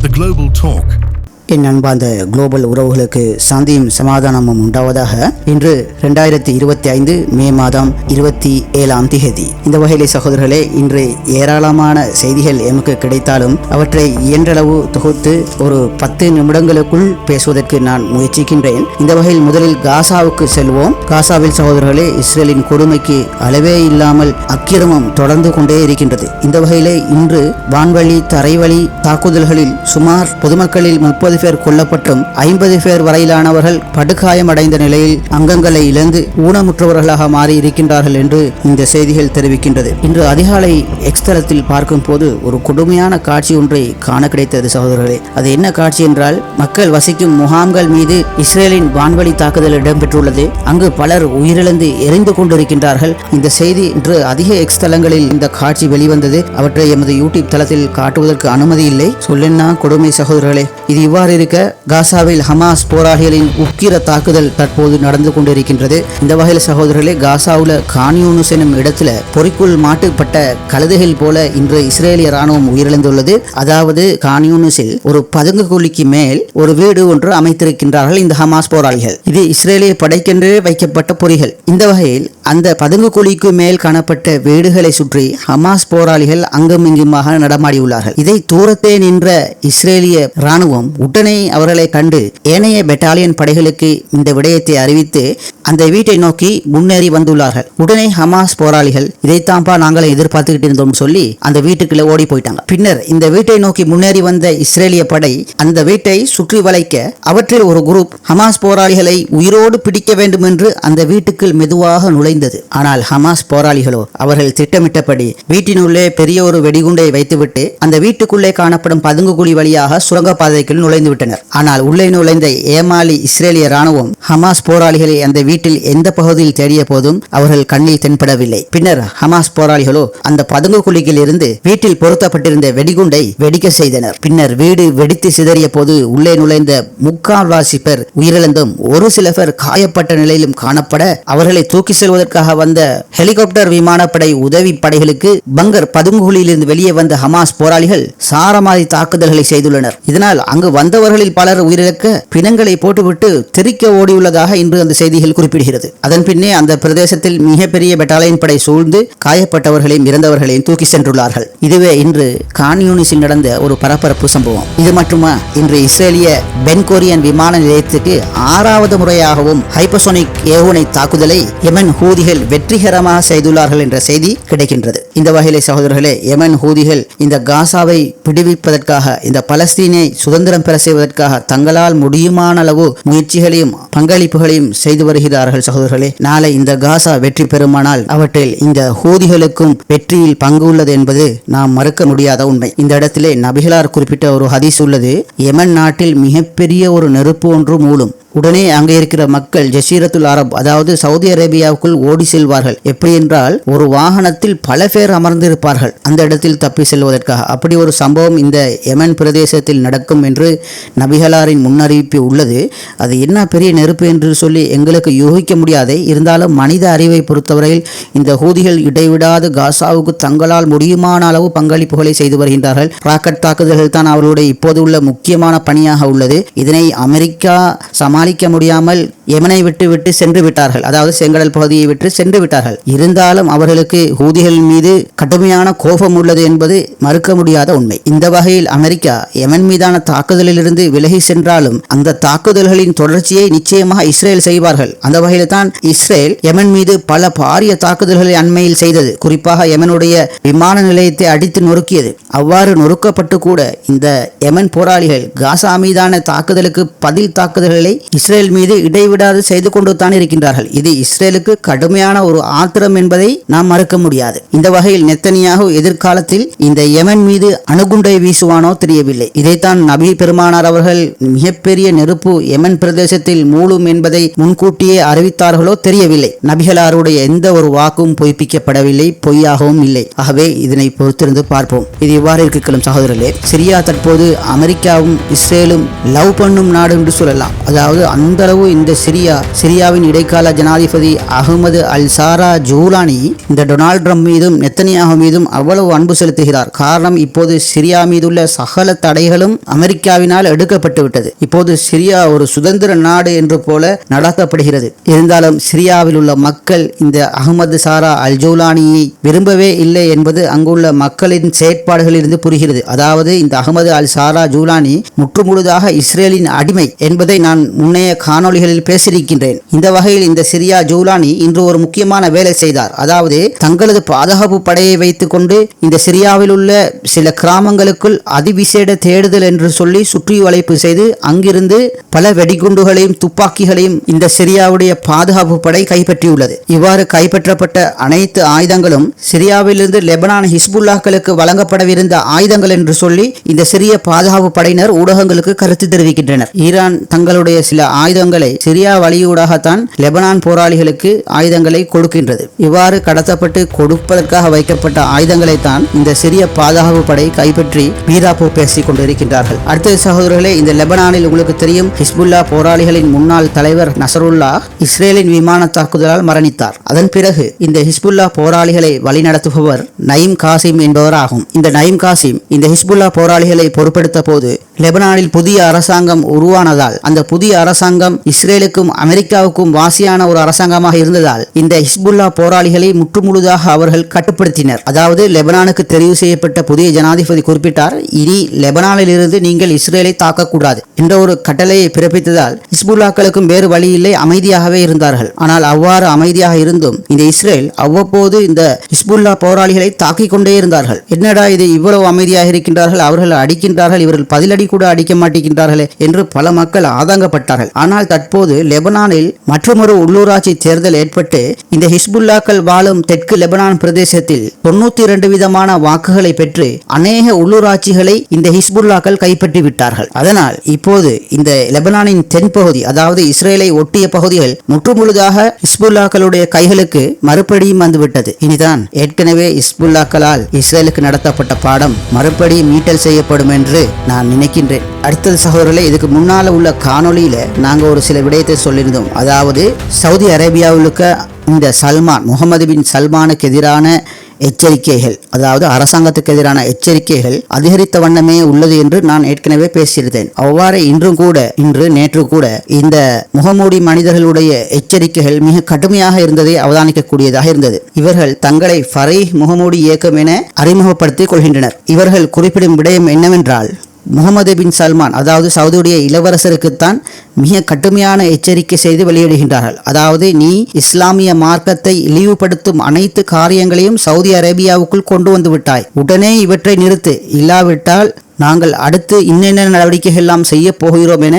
The Global Talk. என் அன்பார்ந்த global உறவுகளுக்கு சாந்தியும் சமாதானமும் உண்டாவதாக. இன்று 2025 மே மாதம் 27ஆம் தேதி. இந்த வகையிலே சகோதரர்களே, இன்று ஏராளமான செய்திகள் எமக்கு கிடைத்தாலும் அவற்றை இயன்றளவு தொகுத்து ஒரு 10 நிமிடங்களுக்குள் பேசுவதற்கு நான் முயற்சிக்கின்றேன். இந்த வகையில் முதலில் காசாவுக்கு செல்வோம். காசாவில் சகோதரர்களே, இஸ்ரேலின் கொடுமைக்கு அளவே இல்லாமல் அக்கிரமம் தொடர்ந்து கொண்டே இருக்கின்றது. இந்த வகையிலே இன்று வான்வழி தரைவழி தாக்குதல்களில் சுமார் பொதுமக்களில் 30 பேர் கொல்லப்பட்டும் 50 பேர் வரையிலானவர்கள் படுகாயமடைந்த நிலையில் அங்கங்களை இழந்து ஊனமுற்றவர்களாக மாறி இருக்கின்றார்கள் என்று இந்த செய்திகள் தெரிவிக்கின்றது. இன்று அதிகாலை எக்ஸ் தளத்தில் பார்க்கும் போது ஒரு கொடுமையான காட்சி ஒன்றை காண கிடைத்தது சகோதரர்களே. அது என்ன காட்சி என்றால், மக்கள் வசிக்கும் முகாம்கள் மீது இஸ்ரேலின் வான்வழி தாக்குதல் இடம்பெற்றுள்ளது. அங்கு பலர் உயிரிழந்து எரிந்து கொண்டிருக்கின்றார்கள். இந்த செய்தி இன்று அதிக எக்ஸ் தளங்களில் இந்த காட்சி வெளிவந்தது. அவற்றை எமது யூடியூப் தளத்தில் காட்டுவதற்கு அனுமதி இல்லை. சொல்லென்னா கொடுமை சகோதரர்களே. இது இவ்வாறு இருக்க, காசாவில் ஹமாஸ் போராளிகளின் உக்கிர தாக்குதல் தற்போது நடந்து கொண்டிருக்கின்றது. இந்த வகையில் சகோதரர்களே, காசாவுல கான்யூனிஸ் எனும் இடத்துல பொறிக்குள் மாட்டுப்பட்ட கழுதைகள் போல இன்று இஸ்ரேலிய ராணுவம் உயிரிழந்துள்ளது. அதாவது கான்யூனிஸில் ஒரு பதுங்கு குழிக்கு மேல் ஒரு வீடு ஒன்று அமைத்திருக்கின்றார்கள் இந்த ஹமாஸ் போராளிகள். இது இஸ்ரேலிய படைக்கென்றே வைக்கப்பட்ட பொறிகள். இந்த வகையில் அந்த பதுங்கு குழிக்கு மேல் காணப்பட்ட வீடுகளை சுற்றி ஹமாஸ் போராளிகள் அங்கும் இங்குமாக நடமாடியுள்ளார்கள். இதை தூரத்தே நின்ற இஸ்ரேலிய ராணுவம் உடனே அவர்களை கண்டு ஏனைய பெட்டாலியன் படைகளுக்கு இந்த விடயத்தை அறிவித்து அந்த வீட்டை நோக்கி முன்னேறி வந்துள்ளார்கள். உடனே ஹமாஸ் போராளிகள் இதைத்தான்ப்பா நாங்களே எதிர்பார்த்துக்கிட்டு இருந்தோம் சொல்லி அந்த வீட்டுக்குள்ள ஓடி போயிட்டாங்க. பின்னர் இந்த வீட்டை நோக்கி முன்னேறி வந்த இஸ்ரேலிய படை அந்த வீட்டை சுற்றி வளைக்க, அவற்றில் ஒரு குரூப் ஹமாஸ் போராளிகளை உயிரோடு பிடிக்க வேண்டும் என்று அந்த வீட்டுக்குள் மெதுவாக நுழைந்தது. ஆனால் ஹமாஸ் போராளிகளோ அவர்கள் திட்டமிட்டபடி வீட்டினுள்ளே பெரிய ஒரு வெடிகுண்டை வைத்துவிட்டு அந்த வீட்டுக்குள்ளே காணப்படும் பதுங்கு குழி வழியாக சுரங்கப்பாதைக்குள் நுழைந்து விட்டனர். ஆனால் உள்ளே நுழைந்த ஏமாளி இஸ்ரேலிய ராணுவம் ஹமாஸ் போராளிகளை அந்த வீட்டில் எந்த பகுதியில் தேடிய போதும் அவர்கள் கண்ணில் தென்படவில்லை. பின்னர் ஹமாஸ் போராளிகளோ அந்த பதுங்கு குழியில் இருந்து வீட்டில் பொருத்தப்பட்டிருந்த வெடிகுண்டை வெடிக்க செய்தனர். பின்னர் வீடு வெடித்து சிதறிய போது உள்ளே நுழைந்த முக்கால்வாசி பேர் உயிரிழந்தும் ஒரு சில பேர் காயப்பட்ட நிலையிலும் காணப்பட, அவர்களை தூக்கி செல்வதற்காக வந்த ஹெலிகாப்டர் விமானப்படை உதவி படைகளுக்கு பங்கர் பதுங்குகுழியிலிருந்து வெளியே வந்த ஹமாஸ் போராளிகள் சாரமாரி தாக்குதல்களை செய்துள்ளனர். இதனால் அங்கு வந்தவர்களில் பலர் உயிரிழக்க பிணங்களை போட்டுவிட்டு தெறிக்க ஓடியுள்ளதாக இன்று அந்த செய்திகள் குறிப்பிடுகிறது. அதன் பின்னே அந்த பிரதேசத்தில் மிகப்பெரிய பெட்டாலியன் படை சூழ்ந்து காயப்பட்டவர்களையும் இறந்தவர்களையும் தூக்கி சென்றுள்ளார்கள். இதுவே இன்று கான்யூனிஸில் நடந்த ஒரு பரபரப்பு சம்பவம். இது மட்டுமா, இன்று இஸ்ரேலிய பென்கோரியன் விமான நிலையத்துக்கு 6வது முறையாகவும் ஹைப்பர்சோனிக் ஏவுகணை தாக்குதலை யெமன் ஹூதிகள் வெற்றிகரமாக செய்துள்ளார்கள் என்ற செய்தி கிடைக்கின்றது. இந்த வகையிலே சகோதரர்களே, யெமன் ஹூதிகள் இந்த காசாவை பிடிவிப்பதற்காக, இந்த பலஸ்தீனை சுதந்திரம் பெற செய்வதற்காக தங்களால் முடியுமான அளவு முயற்சிகளையும் பங்களிப்புகளையும் செய்து வருகிறார்கள் சகோதரர்களே. நாளை இந்த காசா வெற்றி பெறுமானால் அவற்றில் இந்த ஹூதிகளுக்கும் வெற்றியில் பங்கு உள்ளது என்பது நாம் மறுக்க முடியாத உண்மை. இந்த இடத்திலே நபிகளார் குறிப்பிட்ட ஒரு ஹதீஸ் உள்ளது. யெமன் நாட்டில் மிகப்பெரிய ஒரு நெருப்பு ஒன்று மூளும். உடனே அங்கே இருக்கிற மக்கள் ஜசீரத்துல் அரப், அதாவது சவுதி அரேபியாவுக்குள் ஓடி செல்வார்கள். எப்படி என்றால், ஒரு வாகனத்தில் பல பேர் அமர்ந்திருப்பார்கள் அந்த இடத்தில் தப்பி செல்வதற்காக. அப்படி ஒரு சம்பவம் இந்த யெமன் பிரதேசத்தில் நடக்கும் என்று நபிகளாரின் முன்னறிவிப்பு உள்ளது. அது என்ன பெரிய நெருப்பு என்று சொல்லி எங்களுக்கு யூகிக்க முடியாதே. இருந்தாலும் மனித அறிவை பொறுத்தவரையில் இந்த ஹூதிகள் இடைவிடாது காசாவுக்கு தங்களால் முடியுமான அளவு பங்களிப்புகளை செய்து வருகின்றார்கள். ராக்கெட் தாக்குதல்கள் தான் அவர்களுடைய இப்போது உள்ள முக்கியமான பணியாக உள்ளது. இதனை அமெரிக்கா சமாளிக்க முடியாமல் யெமனை விட்டு சென்று விட்டார்கள். அதாவது செங்கடல் பகுதியை விட்டு சென்று விட்டார்கள். இருந்தாலும் அவர்களுக்கு ஹூதிகள் மீது கடுமையான கோபம் உள்ளது என்பது மறுக்க முடியாத உண்மை. இந்த வகையில் அமெரிக்கா யெமன் மீதான தாக்குதலில் இருந்து விலகி சென்றாலும் அந்த தாக்குதல்களின் தொடர்ச்சியை நிச்சயமாக இஸ்ரேல் செய்வார்கள். அந்த வகையில் தான் இஸ்ரேல் யெமன் மீது பல பாரிய தாக்குதல்களை அண்மையில் செய்தது. குறிப்பாக யெமனுடைய விமான நிலையத்தை அடித்து நொறுக்கியது. அவ்வாறு நொறுக்கப்பட்டு கூட இந்த யெமன் போராளிகள் காசா மீதான தாக்குதலுக்கு பதில் தாக்குதல்களை இஸ்ரேல் மீது இடைவிடாது செய்து கொண்டு தான் இருக்கின்றார்கள். இது இஸ்ரேலுக்கு கடுமையான ஒரு ஆத்திரம் என்பதை நாம் மறுக்க முடியாது. இந்த வகையில் நெத்தனியாகு எதிர்காலத்தில் இந்த யெமன் மீது அணுகுண்டை வீசுவானோ தெரியவில்லை. இதைத்தான் நபி பெருமானார் அவர்கள் மிகப்பெரிய நெருப்பு யெமன் பிரதேசத்தில் மூழும் என்பதை முன்கூட்டியே அறிவித்தார்களோ தெரியவில்லை. நபிகளாருடைய எந்த ஒரு வாக்கும் பொய்ப்பிக்கப்படவில்லை, பொய்யாகவும் இல்லை. ஆகவே இதனை பொறுத்திருந்து பார்ப்போம். இது இவ்வாறு இருக்கலாம் சகோதரர்களே. சிரியா தற்போது அமெரிக்காவும் இஸ்ரேலும் லவ் பண்ணும் நாடு என்று சொல்லலாம். அதாவது அந்த அளவு இந்த சிரியாவின் இடைக்கால ஜனாதிபதி அகமது அல் சாரா ஜூலானி இந்த டொனால்ட் ட்ரம்ப் மீதும் நெத்தனியாகு மீதும் அவ்வளவு அன்பு செலுத்துகிறார். காரணம், இப்போது சிரியா மீதுள்ள சகல தடைகளும் அமெரிக்காவினால் எடுக்கப்பட்டு விட்டது. இப்போது சிரியா ஒரு சுதந்திர நாடு என்று போல நடத்தப்படுகிறது. இருந்தாலும் சிரியாவில் உள்ள மக்கள் இந்த அகமது சாரா அல் ஜூலானியை விரும்பவே இல்லை என்பது அங்குள்ள மக்களின் செயற்பாடுகளிலிருந்து புரிகிறது. அதாவது இந்த அகமது அல் சாரா ஜூலானி முற்றுமுழுதாக இஸ்ரேலின் அடிமை என்பதை நான் முன்னைய காணொளிகளில் பேசியிருக்கின்றேன். இந்த வகையில் இந்த சிரியா ஜூலானி இன்று ஒரு முக்கியமான வேலை செய்தார். அதாவது தங்களது பாதுகாப்பு படையை வைத்துக் கொண்டு இந்த சிரியாவில் உள்ள சில கிராமங்களுக்குள் அதிவிசேட தேடுதல் என்று சொல்லி சுற்றி வளைப்பு செய்து அங்கிருந்து பல வெடிகுண்டுகளையும் துப்பாக்கிகளையும் இந்த சிரியாவுடைய பாதுகாப்பு படை கைப்பற்றியுள்ளது. இவ்வாறு கைப்பற்றப்பட்ட அனைத்து ஆயுதங்களும் சிரியாவிலிருந்து லெபனான் ஹிஸ்புல்லாக்களுக்கு வழங்கப்படவிருந்த ஆயுதங்கள் என்று சொல்லி இந்த சிரிய பாதுகாப்பு படையினர் ஊடகங்களுக்கு கருத்து தெரிவிக்கின்றனர். ஈரான் தங்களுடைய சில ஆயுதங்களை சிரியா வழியூடாகத்தான் லெபனான் போராளிகளுக்கு ஆயுதங்களை கொடுக்கின்றது. இவ்வாறு கடத்தப்பட்டு கொடுப்பதற்காக வைக்கப்பட்ட ஆயுதங்களை தான் இந்த சிரிய பாதுகாப்பு படை கைப்பற்றி வீராப்போ பேசிக் கொண்டிருக்கின்றார்கள். அடுத்த சகோதரர்களே, இந்த லெபனானில் உங்களுக்கு தெரியும், ஹிஸ்புல்லா போராளிகளின் முன்னாள் தலைவர் நசருல்லா இஸ்ரேலின் விமான தாக்குதலால் மரணித்தார். அதன் பிறகு இந்த ஹிஸ்புல்லா போராளிகளை வழிநடத்துபவர் நயீம் காசிம் என்பவர் ஆகும். இந்த நயீம் காசிம் இந்த ஹிஸ்புல்லா போராளிகளை பொறுப்பெடுத்த போது லெபனானில் புதிய அரசாங்கம் உருவானதால் அந்த புதிய அரசாங்கம் இஸ்ரேலுக்கும் அமெரிக்காவுக்கும் வாசியான ஒரு அரசாங்கமாக இருந்ததால் இந்த ஹிஸ்புல்லா போராளிகளை முற்றுமுழுதாக அவர்கள் கட்டுப்படுத்தினர். அதாவது லெபனானுக்கு தெரிவு செய்யப்பட்ட புதிய ஜனாதிபதி குறிப்பிட்டார், இனி லெபனானில் இருந்து நீங்கள் இஸ்ரேலை தாக்கக்கூடாது என்ற ஒரு கட்டளையை பிறப்பித்ததால் ஹிஸ்புல்லாக்களுக்கும் வேறு வழி இல்லை, அமைதியாகவே இருந்தார்கள். ஆனால் அவ்வாறு அமைதியாக இருந்தும் இந்த இஸ்ரேல் அவ்வப்போது இந்த ஹிஸ்புல்லா போராளிகளை தாக்கிக் கொண்டே இருந்தார்கள். என்னடா இது இவ்வளவு அமைதியாக இருக்கின்றார்கள், அவர்கள் அடிக்கின்றார்கள், இவர்கள் பதிலடி கூட அடிக்க மாட்டேங்கின்றார்களே என்று பல மக்கள் ஆதங்கப்பட்டார்கள். ஆனால் தற்போது லெபனானில் மற்றொரு உள்ளூராட்சி தேர்தல் ஏற்பட்டு இந்த ஹிஸ்புல்லாக்கள் வாழும் தெற்கு லெபனான் பிரதேசத்தில் 92 விதமான வாக்குகளை பெற்று அநேக உள்ளூராட்சிகளை இந்த ஹிஸ்புல்லாக்கள் கைப்பற்றி விட்டார்கள். அதனால் இப்போது இந்த லெபனானின் தென்பகுதி, அதாவது இஸ்ரேலை ஒட்டிய பகுதிகள் முற்றுமுழுதாக ஹிஸ்புல்லாக்களுடைய கைகளுக்கு மறுபடியும் வந்துவிட்டது. இனிதான் ஏற்கனவே ஹிஸ்புல்லாக்களால் இஸ்ரேலுக்கு நடத்தப்பட்ட பாடம் மறுபடியும் மீட்டல் செய்யப்படும் என்று நான் நினைக்கின்றேன். அடுத்தது சகோதரர்களே, இதுக்கு முன்னால உள்ள காணொளியில நாங்க ஒரு சில விடயத்தை சொல்லியிருந்தோம். அதாவது சவுதி அரேபியாவுக்கு இந்த முகமது பின் சல்மானுக்கு எதிரான எச்சரிக்கைகள், அதாவது அரசாங்கத்துக்கு எதிரான எச்சரிக்கைகள் அதிகரித்த வண்ணமே உள்ளது என்று நான் ஏற்கனவே பேசியிருந்தேன். அவ்வாறு நேற்று கூட இந்த முகமூடி மனிதர்களுடைய எச்சரிக்கைகள் மிக கடுமையாக இருந்ததை அவதானிக்கக்கூடியதாக இருந்தது. இவர்கள் தங்களை ஃபரீஹ் முகமூடி இயக்கம் என அறிமுகப்படுத்திக் கொள்கின்றனர். இவர்கள் குறிப்பிடும் விடயம் என்னவென்றால், முகமது பின் சல்மான் அதாவது சவுதியுடைய இளவரசருக்குத்தான் மிக கடுமையான எச்சரிக்கை செய்து வெளியிடுகின்றார்கள். அதாவது நீ இஸ்லாமிய மார்க்கத்தை இழிவுபடுத்தும் அனைத்து காரியங்களையும் சவுதி அரேபியாவுக்குள் கொண்டு வந்து விட்டாய், உடனே இவற்றை நிறுத்து, இல்லாவிட்டால் நாங்கள் அடுத்து இன்னென்ன நடவடிக்கைகள் எல்லாம் செய்ய போகிறோம் என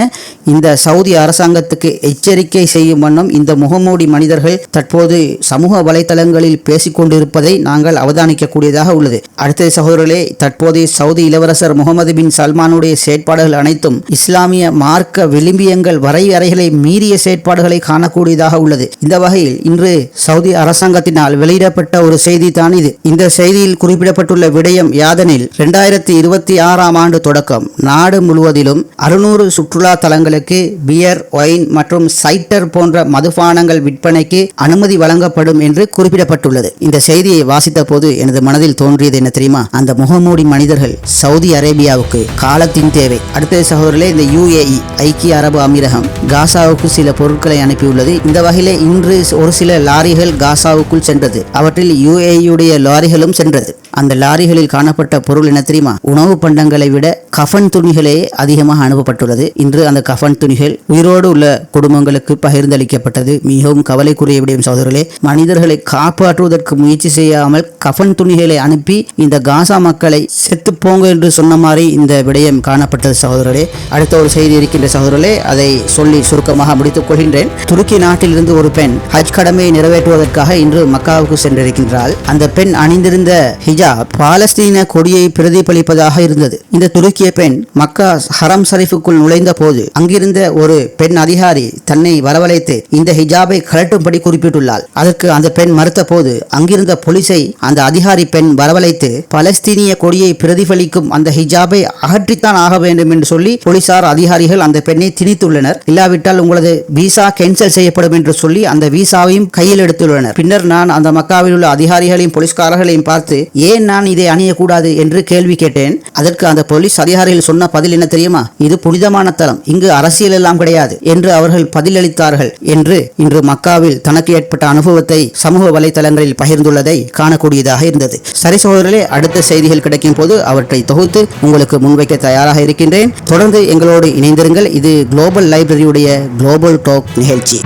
இந்த சவுதி அரசாங்கத்துக்கு எச்சரிக்கை செய்யும் வண்ணம் இந்த முகமூடி மனிதர்கள் தற்போது சமூக வலைதளங்களில் பேசிக்கொண்டிருப்பதை நாங்கள் அவதானிக்கக்கூடியதாக உள்ளது. அடுத்த சகோதரர்களே, தற்போது சவுதி இளவரசர் முகமது பின் சல்மானுடைய செயற்பாடுகள் அனைத்தும் இஸ்லாமிய மார்க்க விளிம்பியங்கள் வரையறைகளை மீறிய செயற்பாடுகளை காணக்கூடியதாக உள்ளது. இந்த வகையில் இன்று சவுதி அரசாங்கத்தினால் வெளியிடப்பட்ட ஒரு செய்தி தான் இது. இந்த செய்தியில் குறிப்பிடப்பட்டுள்ள விடயம் யாதெனில் 2026 ஆண்டு தொடக்கம் நாடு முழுவதிலும் 600 சுற்றுலா தலங்களுக்கு பியர், ஒயின் மற்றும் சைட்டர் போன்ற மதுபானங்கள் விற்பனைக்கு அனுமதி வழங்கப்படும் என்று குறிப்பிடப்பட்டுள்ளது. இந்த செய்தியை வாசித்த போது எனது மனதில் தோன்றியது என்ன தெரியுமா? அந்த முகமூடி மனிதர்கள் சவுதி அரேபியாவுக்கு காலத்தின் தேவை. அடுத்த சகோதரர்களே, இந்த UAE ஐக்கிய அரபு அமீரகம் காசாவுக்கு சில பொருட்களை அனுப்பியுள்ளது. இந்த வகையிலே இன்று ஒரு சில லாரிகள் காசாவுக்குள் சென்றது. அவற்றில் UAE லாரிகளும் சென்றது. அந்த லாரிகளில் காணப்பட்ட பொருள் என்ன தெரியுமா? உணவு பண்டங்களை விட கஃன் துணிகளே அதிகமாக அனுப்பப்பட்டுள்ளது. இன்று அந்த கஃன் துணிகள் உயிரோடு உள்ள குடும்பங்களுக்கு பகிர்ந்தளிக்கப்பட்டது. மிகவும் கவலைக்குரிய விடயம் சகோதரர்களே. மனிதர்களை காப்பாற்றுவதற்கு முயற்சி செய்யாமல் கஃன் துணிகளை அனுப்பி இந்த காசா மக்களை செத்து போங்க என்று சொன்ன மாதிரி இந்த விடயம் காணப்பட்டது சகோதரர்களே. அடுத்த ஒரு செய்தி இருக்கின்ற சகோதரர்களே, அதை சொல்லி சுருக்கமாக முடித்துக் கொள்கின்றேன். துருக்கி நாட்டிலிருந்து ஒரு பெண் ஹஜ் கடமையை நிறைவேற்றுவதற்காக இன்று மக்காவுக்கு சென்றிருக்கின்றாள். அந்த பெண் அணிந்திருந்த ஹிஜாப் ஹிஜாப் பாலஸ்தீன கொடியை பிரதிபலிப்பதாக இருந்தது. இந்த துருக்கிய பெண் மக்கா ஹரம் ஷரீஃபுக்குள் நுழைந்த போது அங்கிருந்த ஒரு பெண் அதிகாரி தன்னை வரவழைத்து இந்த ஹிஜாபை கழட்டும்படி குறிப்பிட்டுள்ளார். அதற்கு அந்த பெண் மறுத்த போது அங்கிருந்த போலீஸை அந்த அதிகாரி பெண் வரவழைத்து பலஸ்தீனிய கொடியை பிரதிபலிக்கும் அந்த ஹிஜாபை அகற்றித்தான் ஆக வேண்டும் என்று சொல்லி போலீசார் அதிகாரிகள் அந்த பெண்ணை திணித்துள்ளனர். இல்லாவிட்டால் உங்களது விசா கேன்சல் செய்யப்படும் என்று சொல்லி அந்த விசாவையும் கையில் எடுத்துள்ளனர். பின்னர் நான் அந்த மக்காவில் உள்ள அதிகாரிகளையும் போலீஸ்காரர்களையும் பார்த்து ஏன் நான் இதை அணியக்கூடாது என்று கேள்வி கேட்டேன். அதற்கு அந்த போலீஸ் அதிகாரிகள் சொன்ன பதில் என்ன தெரியுமா? இது புனிதமான தலம், இங்கு அரசியல் எல்லாம் கிடையாது என்று அவர்கள் பதிலளித்தார்கள் என்று இன்று மக்காவில் தனக்கு ஏற்பட்ட அனுபவத்தை சமூக வலைதளங்களில் பகிர்ந்துள்ளதை காணக்கூடியதாக இருந்தது. சரி சகோதரர்களே, அடுத்த செய்திகள் கிடைக்கும் போது அவற்றை தொகுத்து உங்களுக்கு முன்வைக்க தயாராக இருக்கின்றேன். தொடர்ந்து எங்களோடு இணைந்திருங்கள். இது குளோபல் லைப்ரரியுடைய குளோபல் டாக் நிகழ்ச்சி.